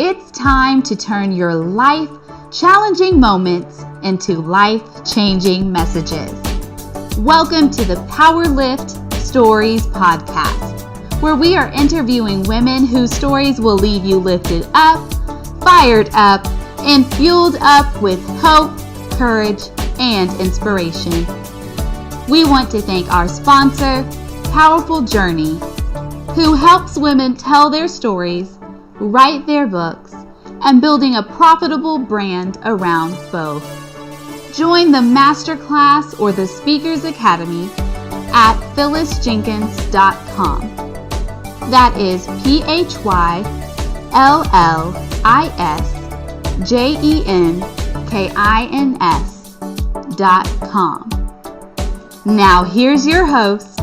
It's time to turn your life-challenging moments into life-changing messages. Welcome to the Power Lift Stories podcast, where we are interviewing women whose stories will leave you lifted up, fired up, and fueled up with hope, courage, and inspiration. We want to thank our sponsor, Powerful Journey, who helps women tell their stories, write their books, and building a profitable brand around both. Join the masterclass or the Speakers Academy at phyllisjenkins.com. That is PhyllisJenkins.com. Now here's your host,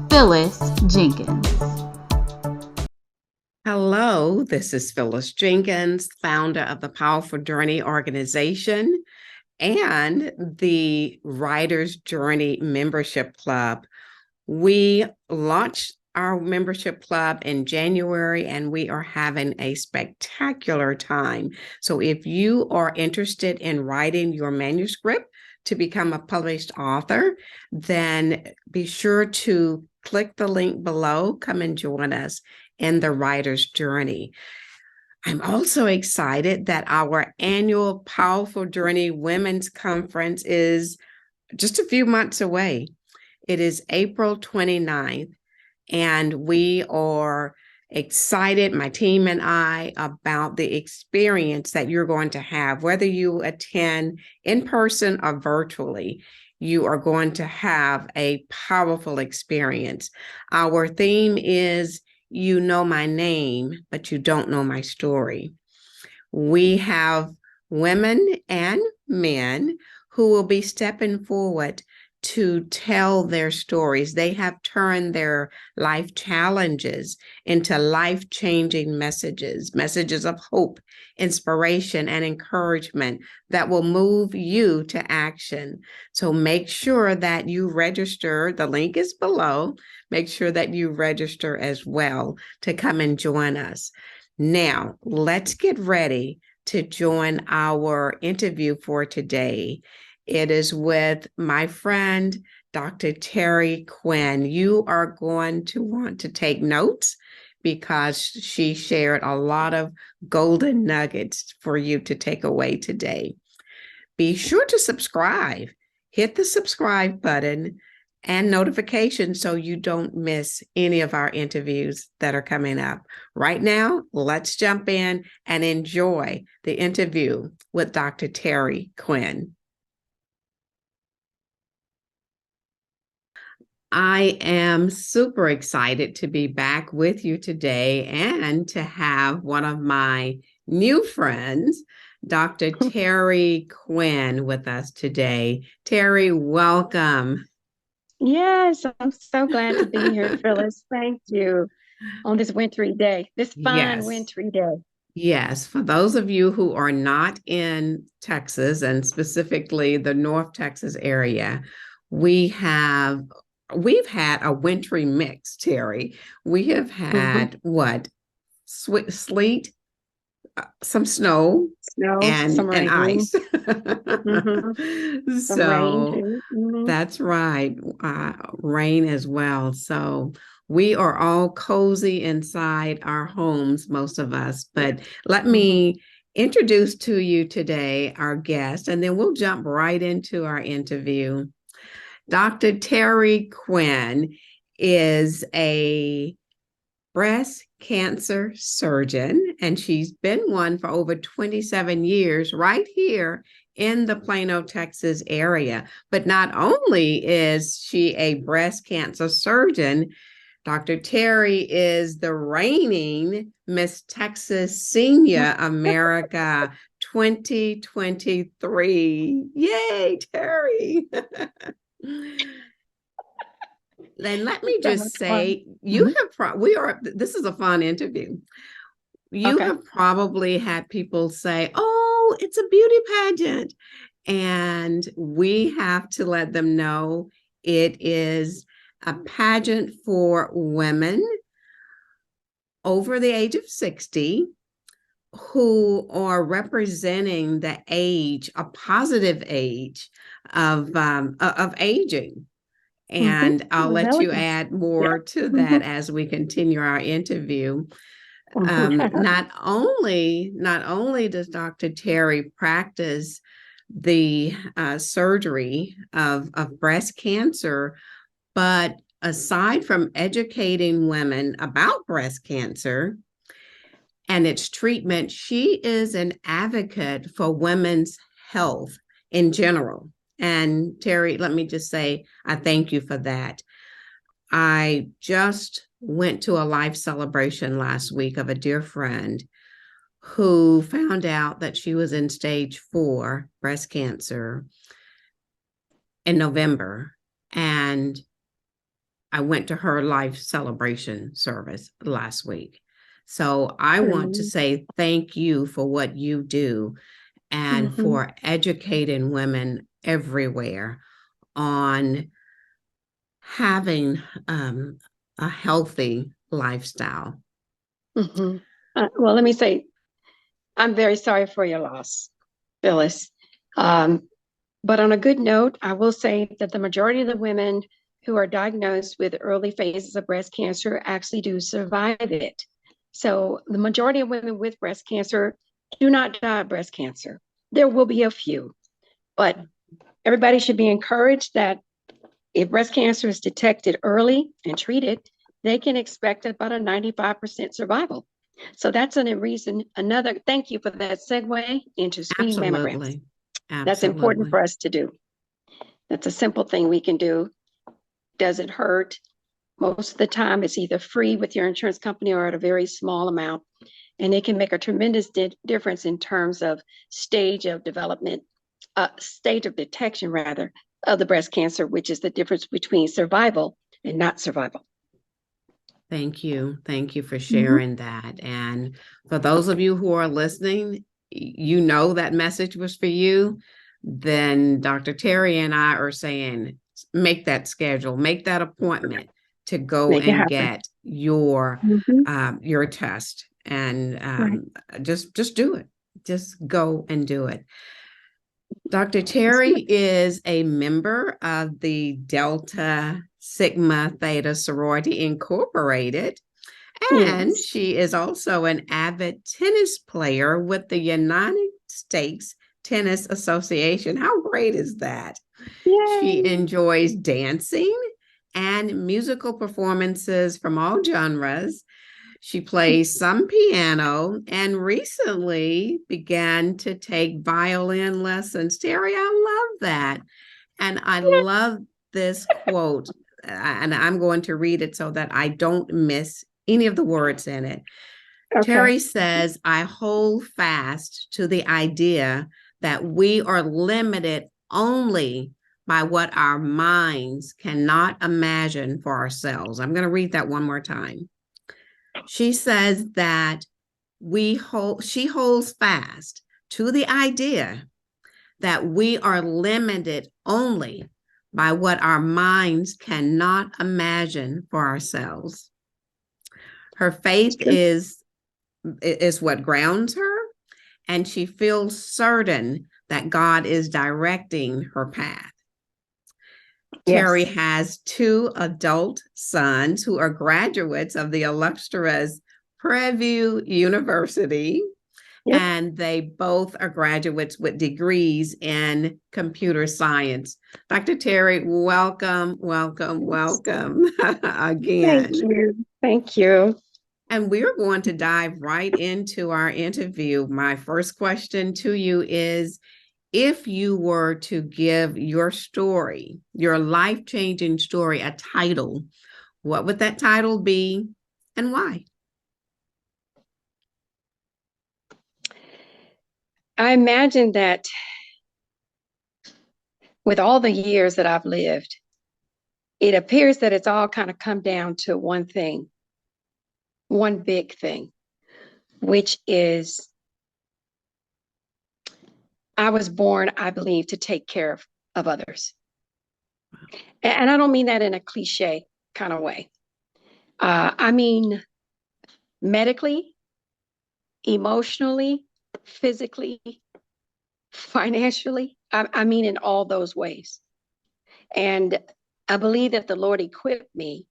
Phyllis Jenkins. Hello, this is Phyllis Jenkins, founder of the Powerful Journey organization and the Writer's Journey Membership Club. We launched our membership club in January, and we are having a spectacular time. So if you are interested in writing your manuscript to become a published author, then be sure to click the link below. Come and join us in the Writer's Journey. I'm also excited that our annual Powerful Journey Women's Conference is just a few months away. It is April 29th, and we are excited, my team and I, about the experience that you're going to have. Whether you attend in person or virtually, you are going to have a powerful experience. Our theme is, you know my name, but you don't know my story. We have women and men who will be stepping forward to tell their stories. They have turned their life challenges into life-changing messages of hope, inspiration, and encouragement that will move you to action. So make sure that you register. The link is below. Make sure that you register as well to come and join us. Now, let's get ready to join our interview for today. It is with my friend, Dr. Terre Quinn. You are going to want to take notes because she shared a lot of golden nuggets for you to take away today. Be sure to subscribe. Hit the subscribe button and notifications so you don't miss any of our interviews that are coming up. Right now, let's jump in and enjoy the interview with Dr. Terre Quinn. I am super excited to be back with you today and to have one of my new friends, Dr. Terre Quinn, with us today. Terre, welcome. Yes, I'm so glad to be here, Phyllis. Thank you. On this wintry day, this fine wintry day. Yes, for those of you who are not in Texas and specifically the North Texas area, we've had a wintry mix, Terre. We have had sleet, some snow, and some rain. And ice. So rain that's right, rain as well. So we are all cozy inside our homes, most of us. But let me introduce to you today our guest, and then we'll jump right into our interview. Dr. Terre Quinn is a breast cancer surgeon, and she's been one for over 27 years right here in the Plano, Texas area. But not only is she a breast cancer surgeon, Dr. Terre is the reigning Miss Texas Senior America 2023. Yay, Terre! And let me just say, this is a fun interview. You have probably had people say, oh, it's a beauty pageant. And we have to let them know it is a pageant for women over the age of 60 who are representing the age, a positive age of aging. And I'll let you add more to that as we continue our interview. Not only does Dr. Terre practice the surgery of breast cancer, but aside from educating women about breast cancer and its treatment, she is an advocate for women's health in general. And Terre, let me just say, I thank you for that. I just went to a life celebration last week of a dear friend who found out that she was in stage 4 breast cancer in November. And I went to her life celebration service last week. So I want to say thank you for what you do and for educating women everywhere on having a healthy lifestyle. Well, let me say, I'm very sorry for your loss, Phyllis. But on a good note, I will say that the majority of the women who are diagnosed with early phases of breast cancer actually do survive it. So the majority of women with breast cancer do not die of breast cancer. There will be a few, but everybody should be encouraged that if breast cancer is detected early and treated, they can expect about a 95% survival. So that's another, thank you for that segue into screening mammograms. That's important for us to do. That's a simple thing we can do. Does it hurt? Most of the time, it's either free with your insurance company or at a very small amount. And it can make a tremendous difference in terms of stage of development, stage of detection, rather, of the breast cancer, which is the difference between survival and not survival. Thank you. Thank you for sharing that. And for those of you who are listening, you know that message was for you. Then Dr. Terre and I are saying, make that schedule, make that appointment to go and get your test, and just do it. Just go and do it. Dr. Terre is a member of the Delta Sigma Theta Sorority Incorporated, and she is also an avid tennis player with the United States Tennis Association. How great is that? Yay. She enjoys dancing and musical performances from all genres. She plays some piano and recently began to take violin lessons. Terre, I love that. And I love this quote, and I'm going to read it so that I don't miss any of the words in it. Terre says, I hold fast to the idea that we are limited only by what our minds cannot imagine for ourselves. I'm going to read that one more time. She says that she holds fast to the idea that we are limited only by what our minds cannot imagine for ourselves. Her faith is what grounds her, and she feels certain that God is directing her path. Terre has 2 adult sons who are graduates of the illustrious Prairie View University, and they both are graduates with degrees in computer science. Dr. Terre, welcome again. Thank you. And we're going to dive right into our interview. My first question to you is, if you were to give your story, your life-changing story, a title, what would that title be and why? I imagine that with all the years that I've lived, it appears that it's all kind of come down to one thing, one big thing, which is I was born, I believe, to take care of others. And I don't mean that in a cliche kind of way. I mean, medically, emotionally, physically, financially. I mean, in all those ways. And I believe that the Lord equipped me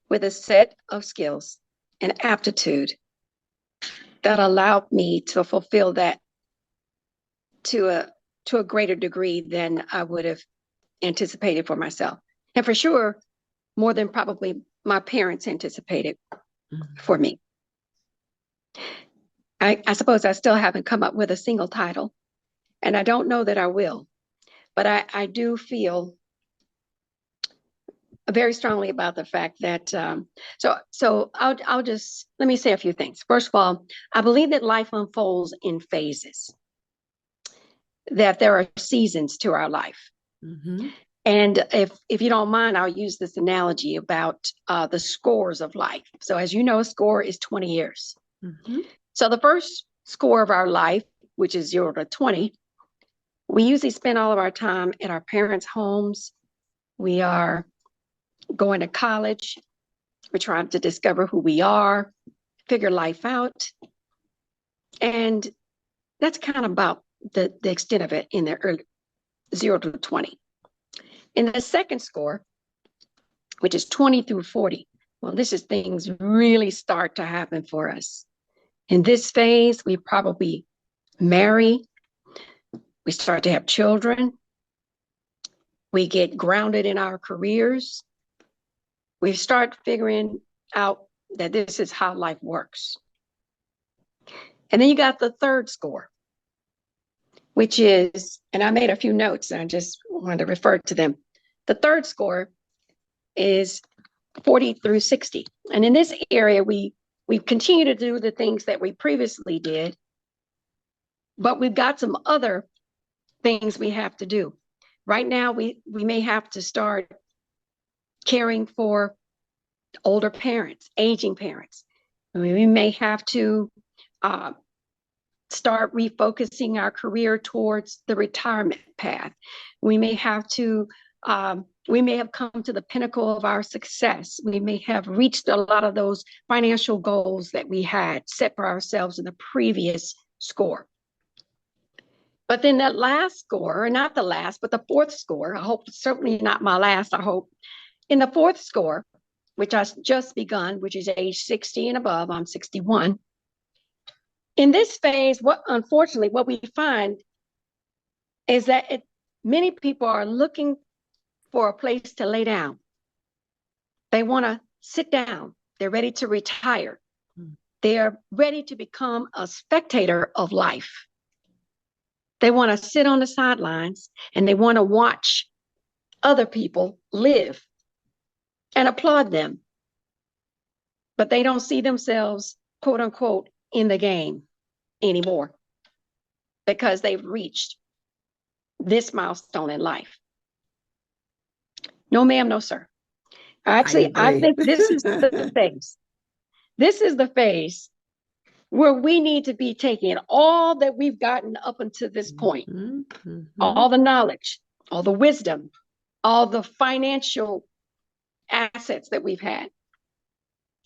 with a set of skills and aptitude that allowed me to fulfill that to a greater degree than I would have anticipated for myself. And for sure, more than probably my parents anticipated for me. I suppose I still haven't come up with a single title, and I don't know that I will, but I do feel very strongly about the fact that so I'll just let me say a few things. First of all, I believe that life unfolds in phases, that there are seasons to our life. Mm-hmm. And if you don't mind, I'll use this analogy about the scores of life. So as you know, a score is 20 years. Mm-hmm. So the first score of our life, which is 0 to 20, we usually spend all of our time at our parents' homes. We are going to college. We're trying to discover who we are, figure life out. And that's kind of about the extent of it in the early 0 to 20. In the second score, which is 20 through 40, well, this is things really start to happen for us. In this phase, we probably marry, we start to have children, we get grounded in our careers, we start figuring out that this is how life works. And then you got the third score, which is, and I made a few notes and I just wanted to refer to them. The third score is 40 through 60. And in this area, we continue to do the things that we previously did, but we've got some other things we have to do. Right now, we may have to start caring for older parents, aging parents. We may have to start refocusing our career towards the retirement path. We may have to, we may have come to the pinnacle of our success. We may have reached a lot of those financial goals that we had set for ourselves in the previous score. But then that last score, or not the last, but the fourth score, I hope certainly not my last, I hope, in the fourth score, which I just begun, which is age 60 and above, I'm 61. In this phase, unfortunately, what we find is that many people are looking for a place to lay down. They want to sit down. They're ready to retire. They are ready to become a spectator of life. They want to sit on the sidelines and they want to watch other people live and applaud them. But they don't see themselves, quote unquote, in the game anymore because they've reached this milestone in life. No, ma'am, no, sir. Actually, I think this is the phase. This is the phase where we need to be taking all that we've gotten up until this point, all the knowledge, all the wisdom, all the financial assets that we've had,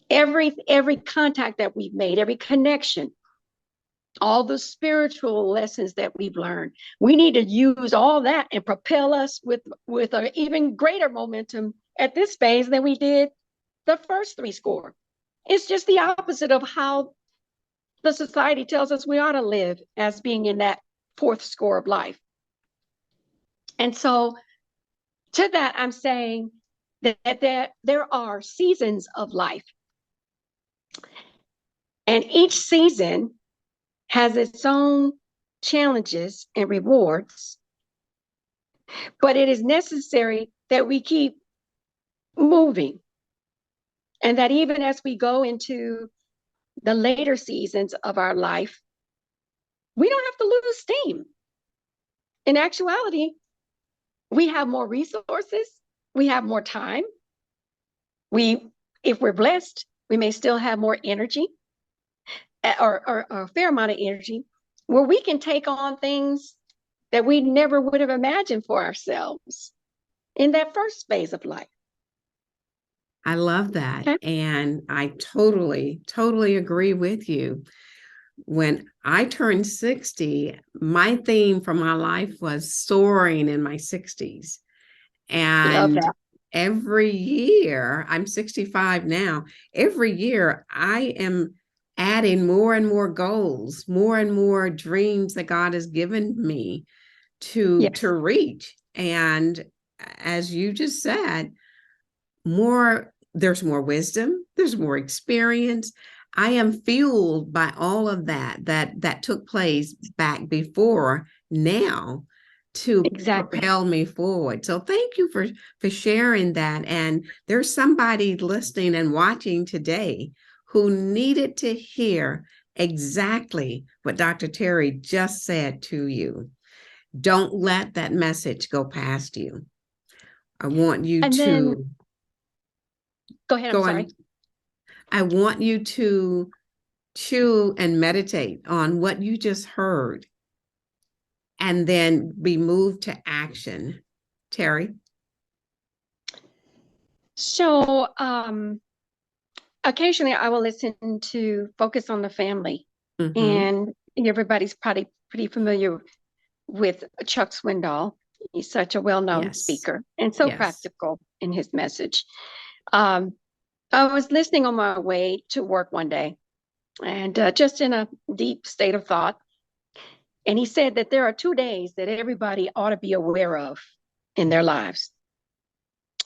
every contact that we've made, every connection, all the spiritual lessons that we've learned. We need to use all that and propel us with an even greater momentum at this phase than we did the first three score. It's just the opposite of how the society tells us we ought to live as being in that fourth score of life. And so to that, I'm saying that there are seasons of life. And each season has its own challenges and rewards. But it is necessary that we keep moving. And that even as we go into the later seasons of our life, we don't have to lose steam. In actuality, we have more resources, we have more time. If we're blessed, we may still have more energy or a fair amount of energy where we can take on things that we never would have imagined for ourselves in that first phase of life. I love that. Okay. And I totally agree with you. When I turned 60, my theme for my life was soaring in my 60s. Love And that. every year, I'm 65 now, every year I am adding more and more goals, more and more dreams that God has given me Yes, to reach. And as you just said, there's more wisdom, there's more experience. I am fueled by all of that took place back before now to exactly. propel me forward. So thank you for sharing that. And there's somebody listening and watching today who needed to hear exactly what Dr. Terry just said to you. Don't let that message go past you. I want you And then to go ahead. I'm go sorry. on. I want you to chew and meditate on what you just heard and then be moved to action. Terry? So, occasionally I will listen to Focus on the Family, Mm-hmm. and everybody's probably pretty familiar with Chuck Swindoll. He's such a well-known Yes. speaker and so Yes. practical in his message. Um, I was listening on my way to work one day, and just in a deep state of thought, and he said that there are 2 days that everybody ought to be aware of in their lives.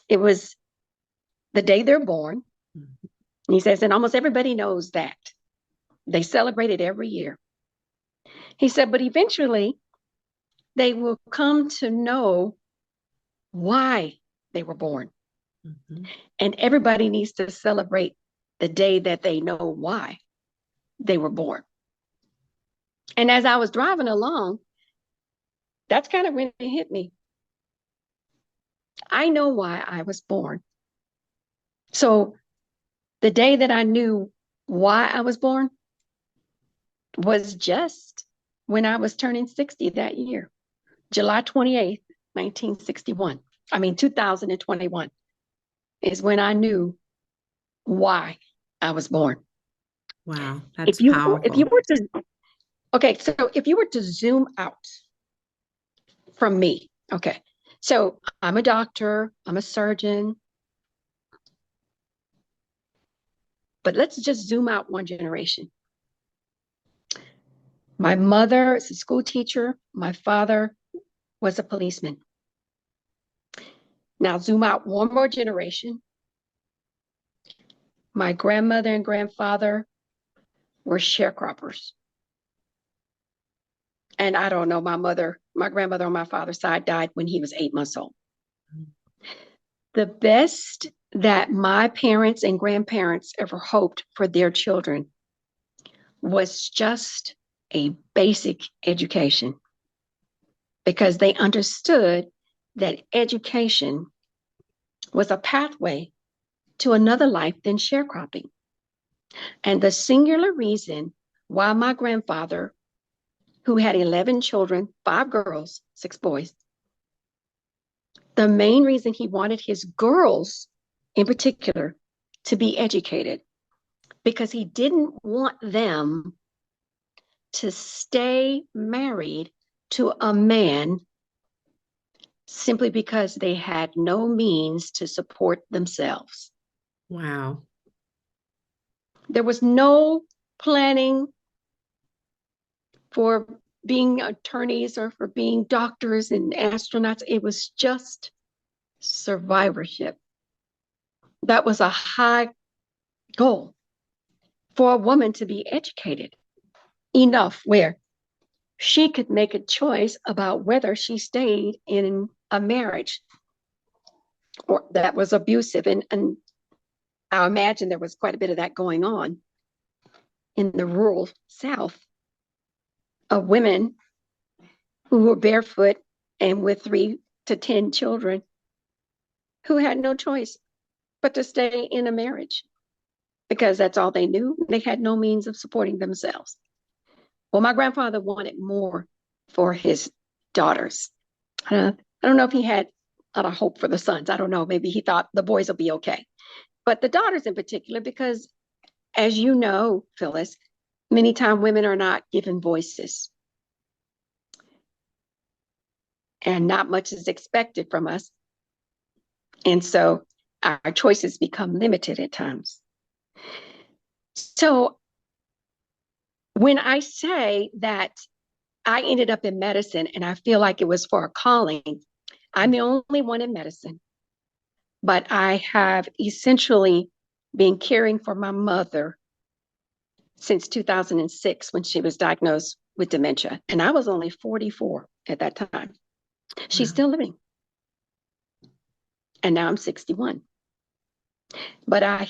It was the day they're born. He says, and almost everybody knows that. They celebrate it every year. He said, but eventually they will come to know why they were born. Mm-hmm. And everybody needs to celebrate the day that they know why they were born. And as I was driving along, that's kind of when it hit me. I know why I was born. So the day that I knew why I was born was just when I was turning 60 that year, July 28th, 1961. 2021 is when I knew why I was born. Wow, that's If you powerful. were to okay, so if you were to zoom out from me, okay, so I'm a doctor, I'm a surgeon, but let's just zoom out one generation. My mother is a school teacher, my father was a policeman. Now zoom out one more generation. My grandmother and grandfather were sharecroppers. And I don't know, my grandmother on my father's side died when he was 8 months old. The best that my parents and grandparents ever hoped for their children was just a basic education, because they understood that education was a pathway to another life than sharecropping. And the singular reason why my grandfather, who had 11 children, 5 girls, 6 boys, the main reason he wanted his girls in particular to be educated, because he didn't want them to stay married to a man simply because they had no means to support themselves. Wow. There was no planning for being attorneys or for being doctors and astronauts. It was just survivorship. That was a high goal for a woman to be educated enough where she could make a choice about whether she stayed in a marriage or that was abusive. And I imagine there was quite a bit of that going on in the rural South, of women who were barefoot and with 3 to 10 children who had no choice but to stay in a marriage because that's all they knew. They had no means of supporting themselves. Well, my grandfather wanted more for his daughters. I don't know if he had a lot of hope for the sons. I don't know. Maybe he thought the boys will be okay. But the daughters in particular, because as you know, Phyllis, many times women are not given voices, and not much is expected from us. And so our choices become limited at times. So when I say that I ended up in medicine and I feel like it was for a calling, I'm the only one in medicine, but I have essentially been caring for my mother since 2006 when she was diagnosed with dementia. And I was only 44 at that time. She's still living. And now I'm 61. But I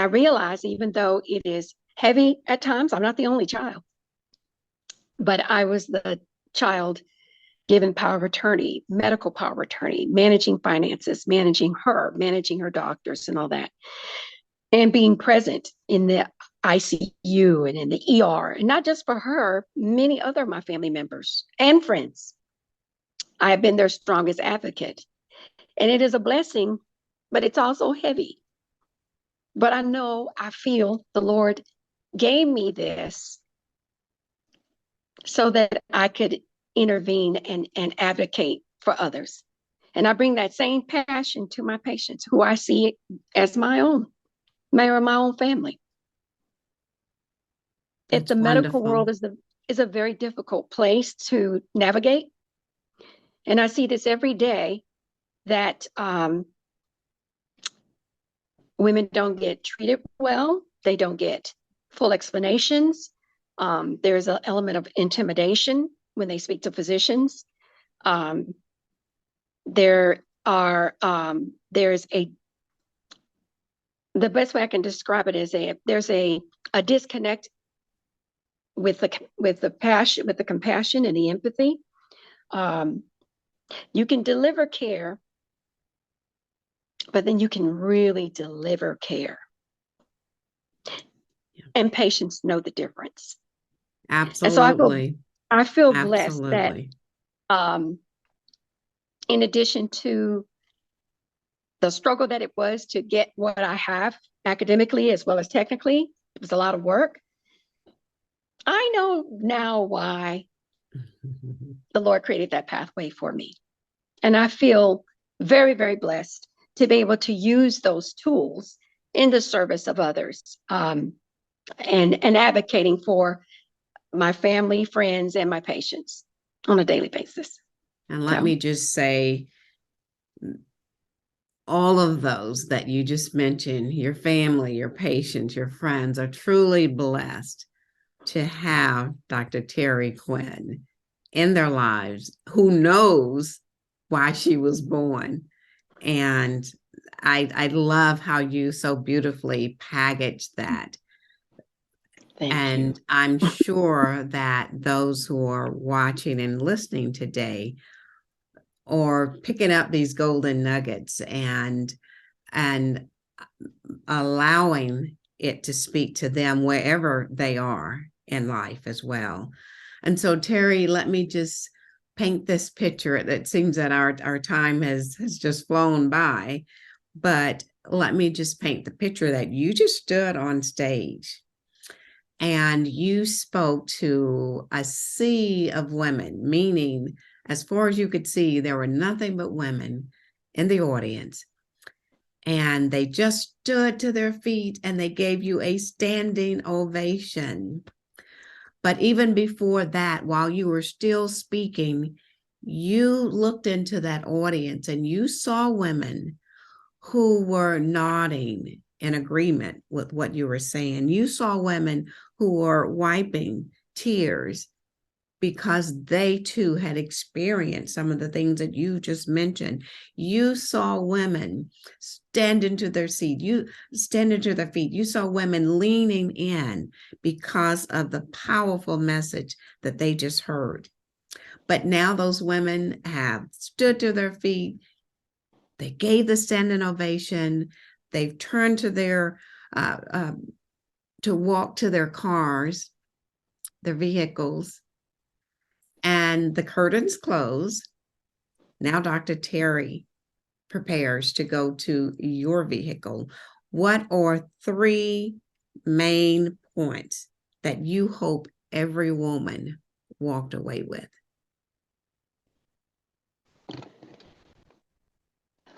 realize, even though it is heavy at times, I'm not the only child, but I was the child given power of attorney, medical power of attorney, managing finances, managing her doctors and all that, and being present in the ICU and in the ER, and not just for her, many other of my family members and friends. I have been their strongest advocate, and it is a blessing, but it's also heavy. But I feel the Lord gave me this so that I could intervene and advocate for others. And I bring that same passion to my patients, who I see as my own, member of my own family. If the medical world is a very difficult place to navigate, and I see this every day, that women don't get treated well, they don't get full explanations. There's an element of intimidation when they speak to physicians. There's the best way I can describe it is there's a disconnect with the passion, with the compassion and the empathy. You can deliver care, but then you can really deliver care. Yeah. And patients know the difference. Absolutely. And so I feel blessed that in addition to the struggle that it was to get what I have academically as well as technically, it was a lot of work. I know now why the Lord created that pathway for me. And I feel very, very blessed to be able to use those tools in the service of others, and advocating for my family, friends, and my patients on a daily basis. And let me just say, all of those that you just mentioned, your family, your patients, your friends, are truly blessed to have Dr. Terre Quinn in their lives, who knows why she was born. And I love how you so beautifully packaged that. Thank you. I'm sure that those who are watching and listening today are picking up these golden nuggets and allowing it to speak to them wherever they are in life as well. And so, Terre, let me just paint this picture. It seems that our time has just flown by, but let me just paint the picture that you just stood on stage and you spoke to a sea of women, meaning as far as you could see, there were nothing but women in the audience. And they just stood to their feet and they gave you a standing ovation. But even before that, while you were still speaking, you looked into that audience and you saw women who were nodding in agreement with what you were saying. You saw women who were wiping tears because they too had experienced some of the things that you just mentioned. You saw women stand into their feet. You saw women leaning in because of the powerful message that they just heard. But now those women have stood to their feet. They gave the standing ovation. They've turned to to walk to their cars, their vehicles, and the curtains close. Now Dr. Terre prepares to go to your vehicle. What are 3 main points that you hope every woman walked away with?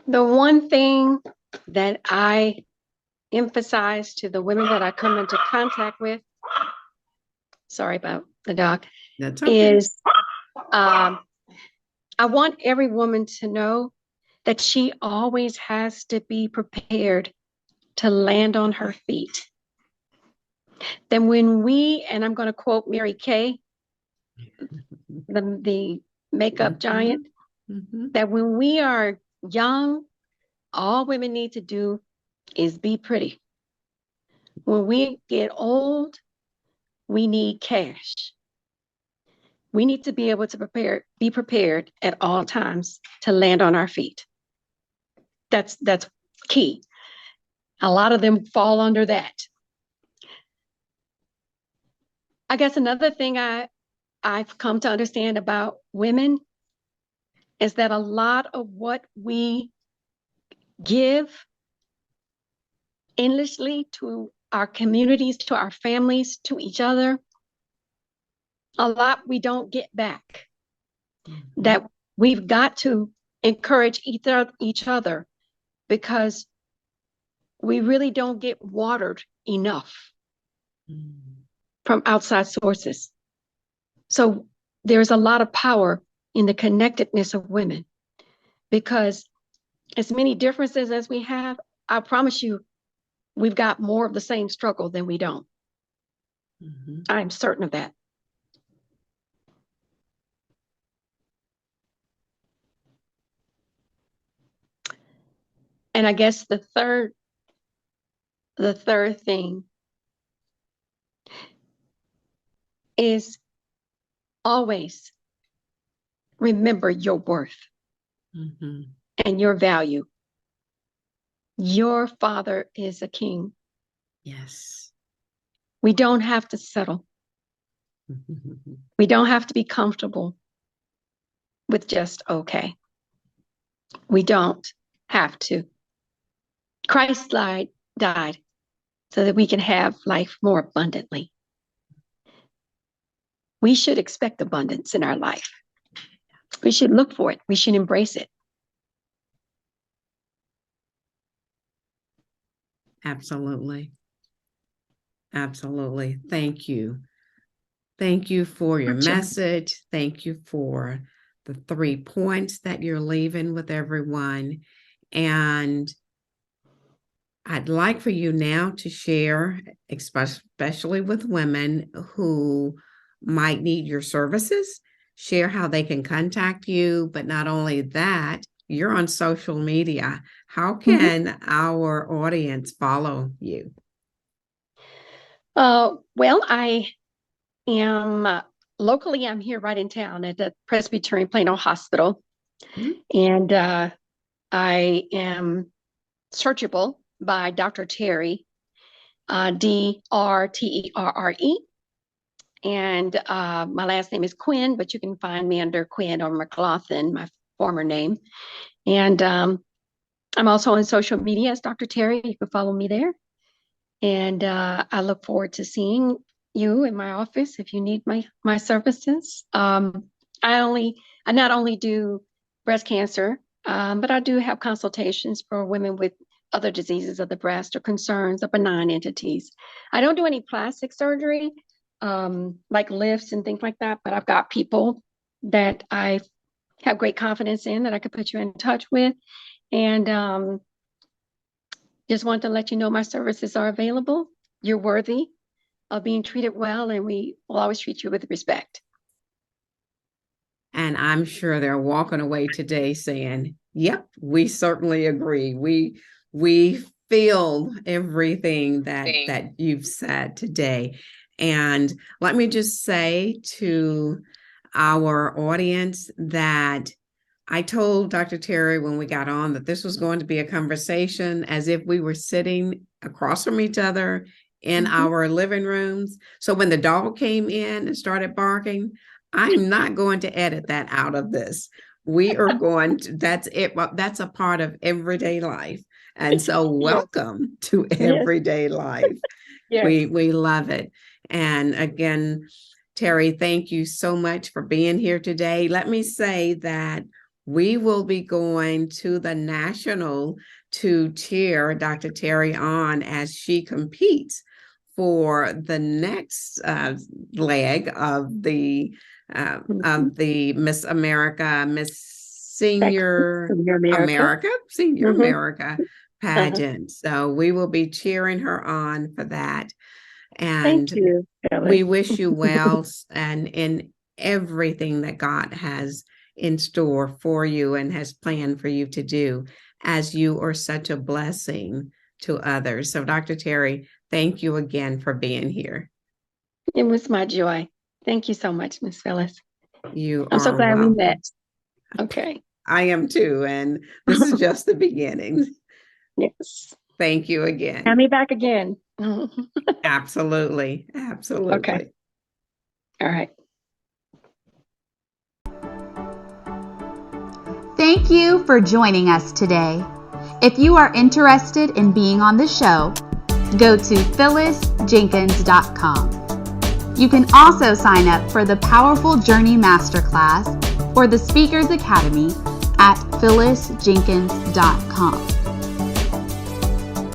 The one thing that I emphasize to the women that I come into contact with, sorry about the dog, That's okay. is I want every woman to know that she always has to be prepared to land on her feet. Then when we, and I'm going to quote Mary Kay, the makeup giant, that when we are young, all women need to do is be pretty. When we get old, we need cash. We need to be able to be prepared at all times to land on our feet. That's key. A lot of them fall under that. I guess another thing I've come to understand about women is that a lot of what we give endlessly to our communities, to our families, to each other, a lot we don't get back. That we've got to encourage each other, because we really don't get watered enough from outside sources. So there's a lot of power in the connectedness of women, because as many differences as we have, I promise you, we've got more of the same struggle than we don't. I'm certain of that. And I guess the third thing is always remember your worth and your value. Your father is a king. Yes. We don't have to settle. We don't have to be comfortable with just okay. We don't have to. Christ died so that we can have life more abundantly. We should expect abundance in our life. We should look for it. We should embrace it. Absolutely. Absolutely. Thank you. Thank you for your message. Thank you for the 3 points that you're leaving with everyone. And I'd like for you now to share, especially with women who might need your services, share how they can contact you. But not only that, you're on social media. How can our audience follow you? Well, I am locally, I'm here right in town at the Presbyterian Plano Hospital. And I am searchable by DrTerre, DrTerre. And my last name is Quinn, but you can find me under Quinn or McLaughlin, my former name. And I'm also on social media as DrTerre. You can follow me there. And I look forward to seeing you in my office if you need my services. I not only do breast cancer, but I do have consultations for women with other diseases of the breast or concerns of benign entities. I don't do any plastic surgery, like lifts and things like that, but I've got people that I have great confidence in that I could put you in touch with. And just want to let you know my services are available. You're worthy of being treated well, and we will always treat you with respect. And I'm sure they're walking away today saying, yep, we certainly agree. We feel everything that you've said today. And let me just say to our audience that I told DrTerre when we got on that this was going to be a conversation as if we were sitting across from each other in our living rooms. So when the dog came in and started barking, I'm not going to edit that out of this. We are going to, that's it. Well, that's a part of everyday life. And so welcome to everyday life. Yes. We love it. And again, Terry, thank you so much for being here today. Let me say that we will be going to the national to cheer Dr. Terry on as she competes for the next leg of the Miss America, Miss Senior America pageant. So we will be cheering her on for that. And Thank you, we wish you well and in everything that God has in store for you and has planned for you to do, as you are such a blessing to others. So Dr. Terry, thank you again for being here. It was my joy. Thank you so much, Miss Phyllis. I'm so glad we met. Okay. I am too. And this is just the beginning. Yes. Thank you again. Have me back again. Absolutely. Okay. All right. Thank you for joining us today. If you are interested in being on the show, go to phyllisjenkins.com. You can also sign up for the Powerful Journey Masterclass or the Speakers Academy at phyllisjenkins.com.